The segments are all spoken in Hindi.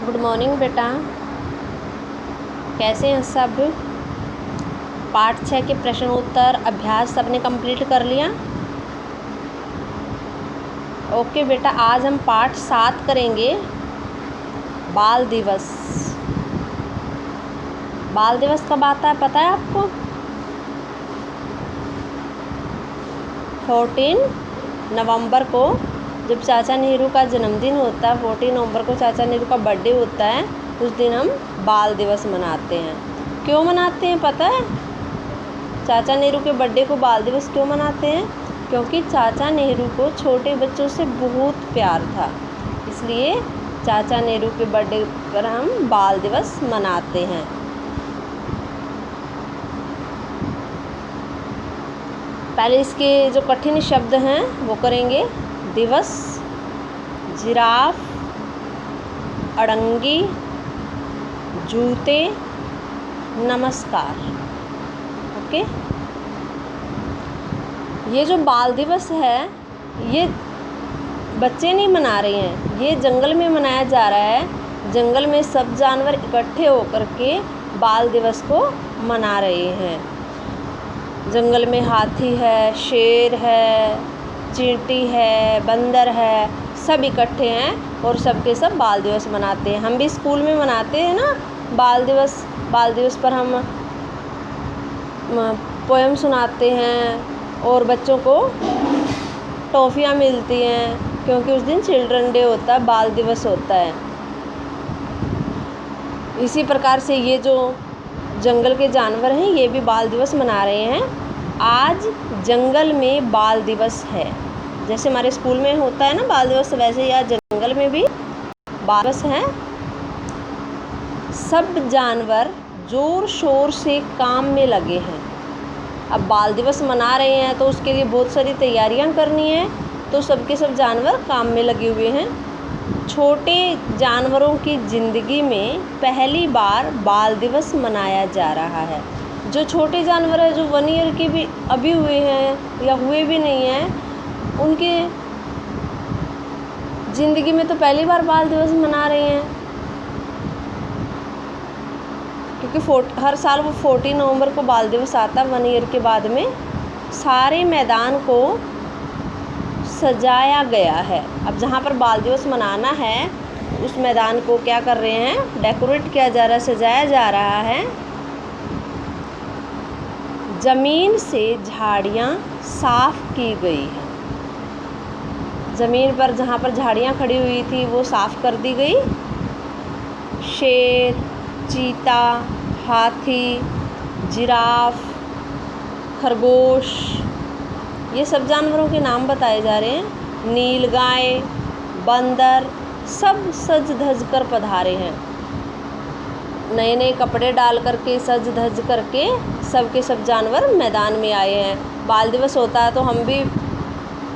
गुड मॉर्निंग बेटा, कैसे हैं सब। पाठ 6 के प्रश्न उत्तर अभ्यास सबने कंप्लीट कर लिया। ओके बेटा, आज हम पाठ 7 करेंगे। बाल दिवस। बाल दिवस कब आता है पता है आपको? 14 नवंबर को, जब चाचा नेहरू का जन्मदिन होता है। 14 नवंबर को चाचा नेहरू का बर्थडे होता है। उस दिन हम बाल दिवस मनाते हैं। क्यों मनाते हैं पता है? चाचा नेहरू के बर्थडे को बाल दिवस क्यों मनाते हैं? क्योंकि चाचा नेहरू को छोटे बच्चों से बहुत प्यार था, इसलिए चाचा नेहरू के बर्थडे पर हम बाल दिवस मनाते हैं। पहले इसके जो कठिन शब्द हैं वो करेंगे। दिवस, जिराफ, अड़ंगी, जूते, नमस्कार। ओके, ये जो बाल दिवस है ये बच्चे नहीं मना रहे हैं, ये जंगल में मनाया जा रहा है। जंगल में सब जानवर इकट्ठे होकर के बाल दिवस को मना रहे हैं। जंगल में हाथी है, शेर है, चींटी है, बंदर है, सब इकट्ठे हैं और सब के सब बाल दिवस मनाते हैं। हम भी स्कूल में मनाते हैं ना बाल दिवस। बाल दिवस पर हम पोएम सुनाते हैं और बच्चों को टॉफ़ियाँ मिलती हैं, क्योंकि उस दिन चिल्ड्रन डे होता है, बाल दिवस होता है। इसी प्रकार से ये जो जंगल के जानवर हैं ये भी बाल दिवस मना रहे हैं। आज जंगल में बाल दिवस है। जैसे हमारे स्कूल में होता है ना बाल दिवस, वैसे ही आज जंगल में भी बाल दिवस है। सब जानवर ज़ोर शोर से काम में लगे हैं। अब बाल दिवस मना रहे हैं तो उसके लिए बहुत सारी तैयारियां करनी है, तो सबके सब जानवर काम में लगे हुए हैं। छोटे जानवरों की ज़िंदगी में पहली बार बाल दिवस मनाया जा रहा है। जो छोटे जानवर हैं, जो 1 ईयर के भी अभी हुए हैं या हुए भी नहीं हैं, उनके ज़िंदगी में तो पहली बार बाल दिवस मना रहे हैं। क्योंकि हर साल वो 14 नवंबर को बाल दिवस आता है 1 ईयर के बाद में। सारे मैदान को सजाया गया है। अब जहाँ पर बाल दिवस मनाना है उस मैदान को क्या कर रहे हैं? डेकोरेट किया जा रहा है, सजाया जा रहा है। ज़मीन से झाड़ियाँ साफ़ की गई हैं। ज़मीन पर जहाँ पर झाड़ियाँ खड़ी हुई थी वो साफ़ कर दी गई। शेर, चीता, हाथी, जिराफ, खरगोश, ये सब जानवरों के नाम बताए जा रहे हैं। नीलगाय, बंदर, सब सज धज कर पधारे हैं। नए नए कपड़े डाल करके, सज धज करके सब के सब जानवर मैदान में आए हैं। बाल दिवस होता है तो हम भी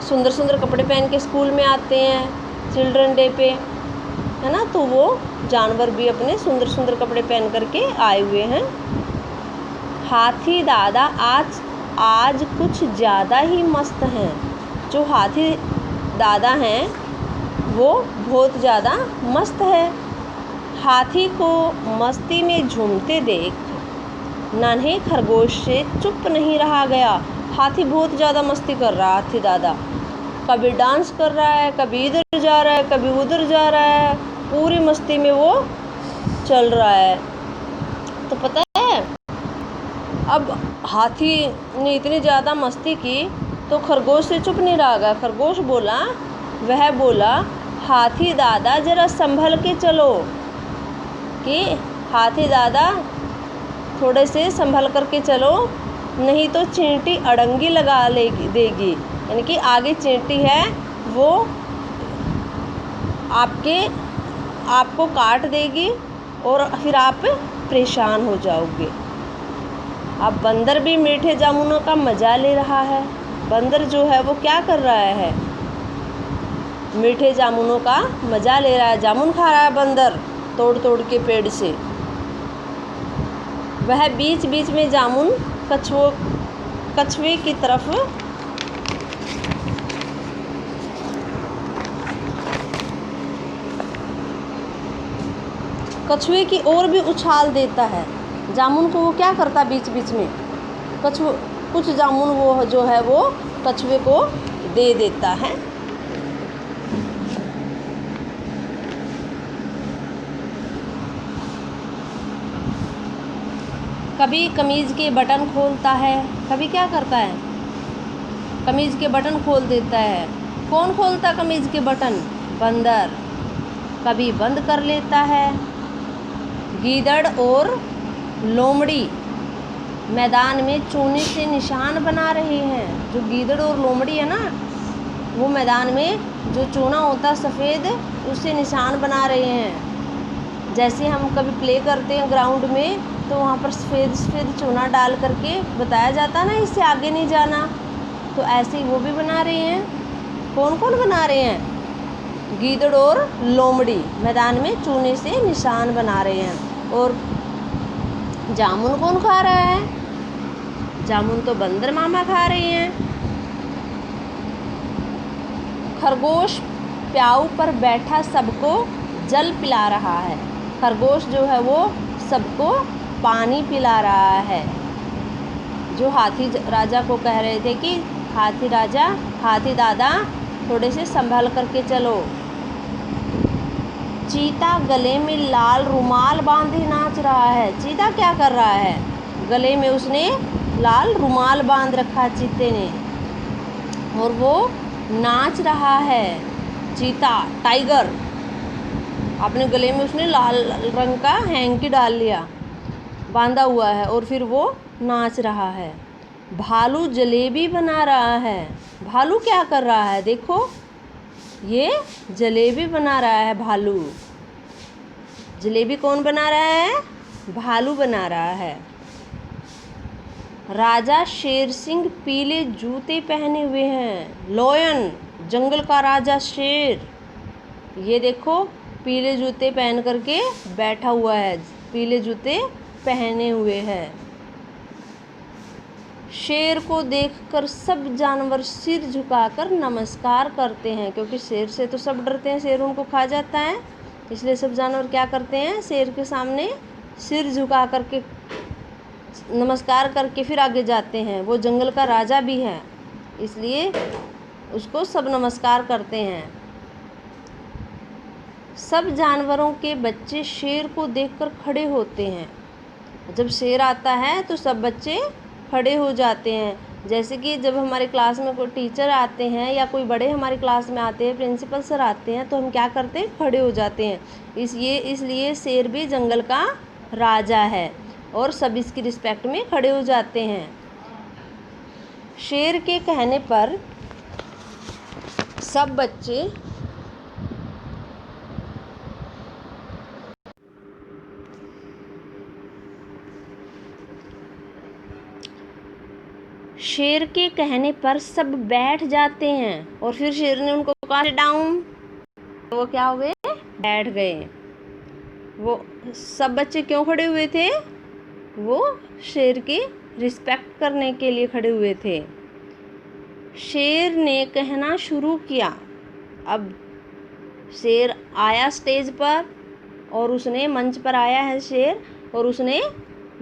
सुंदर सुंदर कपड़े पहन के स्कूल में आते हैं चिल्ड्रन डे पे, है ना। तो वो जानवर भी अपने सुंदर सुंदर कपड़े पहन करके आए हुए हैं। हाथी दादा आज कुछ ज़्यादा ही मस्त हैं। जो हाथी दादा हैं वो बहुत ज़्यादा मस्त है। हाथी को मस्ती में झूमते देख नन्हे खरगोश से चुप नहीं रहा गया। हाथी बहुत ज़्यादा मस्ती कर रहा है। हाथी दादा कभी डांस कर रहा है, कभी इधर जा रहा है, कभी उधर जा रहा है, पूरी मस्ती में वो चल रहा है। तो पता है, अब हाथी ने इतनी ज़्यादा मस्ती की तो खरगोश से चुप नहीं रहा गया। खरगोश बोला, हाथी दादा ज़रा संभल के चलो, कि हाथी दादा थोड़े से संभल करके चलो, नहीं तो चींटी अड़ंगी लगा देगी। यानी कि आगे चींटी है वो आपको काट देगी और फिर आप परेशान हो जाओगे। अब बंदर भी मीठे जामुनों का मज़ा ले रहा है। बंदर जो है वो क्या कर रहा है? मीठे जामुनों का मज़ा ले रहा है। जामुन खा रहा है बंदर तोड़ तोड़ के पेड़ से। वह बीच बीच में जामुन कछुए की तरफ कछुए की ओर भी उछाल देता है। जामुन को वो क्या करता है, बीच बीच में कुछ जामुन वो जो है वो कछुए को दे देता है। कभी कमीज़ के बटन खोलता है, कभी क्या करता है, कमीज़ के बटन खोल देता है। कौन खोलता कमीज़ के बटन? बंदर। कभी बंद कर लेता है। गीदड़ और लोमड़ी मैदान में चूने से निशान बना रहे हैं। जो गीदड़ और लोमड़ी है ना, वो मैदान में जो चूना होता है सफ़ेद, उससे निशान बना रहे हैं। जैसे हम कभी प्ले करते हैं ग्राउंड में, तो वहाँ पर सफ़ेद सफ़ेद चूना डाल करके बताया जाता है ना, इससे आगे नहीं जाना, तो ऐसे ही वो भी बना रहे हैं। कौन कौन बना रहे हैं? गीदड़ और लोमड़ी मैदान में चूने से निशान बना रहे हैं। और जामुन कौन खा रहा है? जामुन तो बंदर मामा खा रहे हैं। खरगोश प्याऊ पर बैठा सबको जल पिला रहा है। खरगोश जो है वो सबको पानी पिला रहा है। जो हाथी राजा को कह रहे थे कि हाथी राजा, हाथी दादा थोड़े से संभल करके चलो। चीता गले में लाल रुमाल बांधे नाच रहा है। चीता क्या कर रहा है? गले में उसने लाल रुमाल बांध रखा चीते ने, और वो नाच रहा है। चीता, टाइगर, अपने गले में उसने लाल रंग का हैंकी डाल लिया, बांधा हुआ है, और फिर वो नाच रहा है। भालू जलेबी बना रहा है। भालू क्या कर रहा है? देखो, ये जलेबी बना रहा है भालू। जलेबी कौन बना रहा है? भालू बना रहा है। राजा शेर सिंह पीले जूते पहने हुए हैं। लायन, जंगल का राजा शेर, ये देखो पीले जूते पहन करके बैठा हुआ है, पीले जूते पहने हुए है। शेर को देखकर सब जानवर सिर झुकाकर नमस्कार करते हैं, क्योंकि शेर से तो सब डरते हैं, शेर उनको खा जाता है, इसलिए सब जानवर क्या करते हैं? शेर के सामने सिर झुका करके नमस्कार करके फिर आगे जाते हैं। वो जंगल का राजा भी है, इसलिए उसको सब नमस्कार करते हैं। सब जानवरों के बच्चे शेर को देखकर खड़े होते हैं। जब शेर आता है तो सब बच्चे खड़े हो जाते हैं। जैसे कि जब हमारे क्लास में कोई टीचर आते हैं या कोई बड़े हमारी क्लास में आते हैं, प्रिंसिपल सर आते हैं, तो हम क्या करते हैं? खड़े हो जाते हैं। इसलिए शेर भी जंगल का राजा है और सब इसकी रिस्पेक्ट में खड़े हो जाते हैं। शेर के कहने पर सब बच्चे शेर के कहने पर सब बैठ जाते हैं, और फिर शेर ने उनको कहा डाउन, वो क्या हुए? बैठ गए। वो सब बच्चे क्यों खड़े हुए थे? वो शेर की रिस्पेक्ट करने के लिए खड़े हुए थे। शेर ने कहना शुरू किया। अब शेर आया स्टेज पर, और उसने मंच पर आया है शेर, और उसने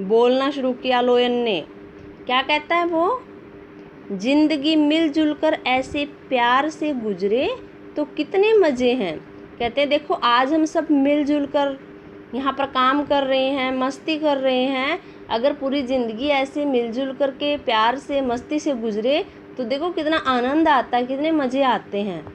बोलना शुरू किया। लोयन ने क्या कहता है वो? जिंदगी मिलजुल कर ऐसे प्यार से गुजरे तो कितने मज़े हैं। कहते हैं देखो, आज हम सब मिलजुल कर यहाँ पर काम कर रहे हैं, मस्ती कर रहे हैं। अगर पूरी ज़िंदगी ऐसे मिलजुल कर के प्यार से मस्ती से गुजरे तो देखो कितना आनंद आता है, कितने मज़े आते हैं,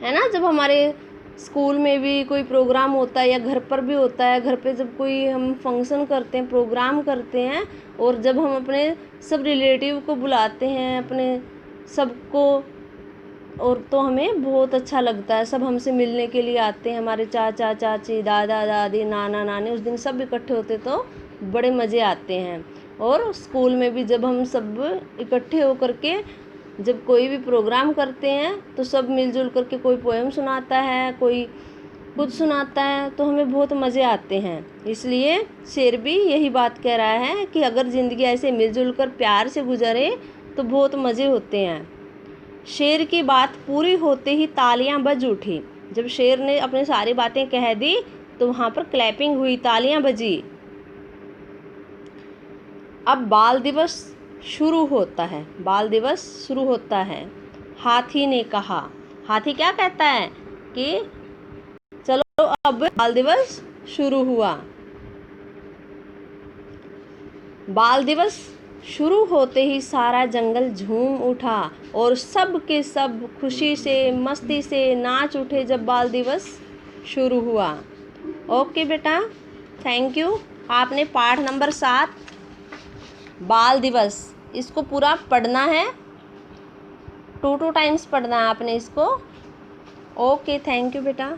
है ना। जब हमारे स्कूल में भी कोई प्रोग्राम होता है या घर पर भी होता है, घर पे जब कोई हम फंक्शन करते हैं, प्रोग्राम करते हैं, और जब हम अपने सब रिलेटिव को बुलाते हैं, अपने सबको, और तो हमें बहुत अच्छा लगता है। सब हमसे मिलने के लिए आते हैं, हमारे चाचा चाची, दादा दादी, नाना नानी, उस दिन सब इकट्ठे होते तो बड़े मज़े आते हैं। और स्कूल में भी जब हम सब इकट्ठे होकर के जब कोई भी प्रोग्राम करते हैं तो सब मिलजुल करके कोई पोएम सुनाता है, कोई कुछ सुनाता है, तो हमें बहुत मज़े आते हैं। इसलिए शेर भी यही बात कह रहा है कि अगर ज़िंदगी ऐसे मिलजुल कर प्यार से गुजरे तो बहुत मज़े होते हैं। शेर की बात पूरी होते ही तालियां बज उठी। जब शेर ने अपनी सारी बातें कह दी तो वहाँ पर क्लैपिंग हुई, तालियां बजी। अब बाल दिवस शुरू होता है, बाल दिवस शुरू होता है। हाथी ने कहा, हाथी क्या कहता है कि चलो अब बाल दिवस शुरू हुआ। बाल दिवस शुरू होते ही सारा जंगल झूम उठा और सब के सब खुशी से मस्ती से नाच उठे जब बाल दिवस शुरू हुआ। ओके बेटा, थैंक यू। आपने पाठ नंबर 7 बाल दिवस, इसको पूरा पढ़ना है, 2 टाइम्स पढ़ना है आपने इसको। ओके, थैंक यू बेटा।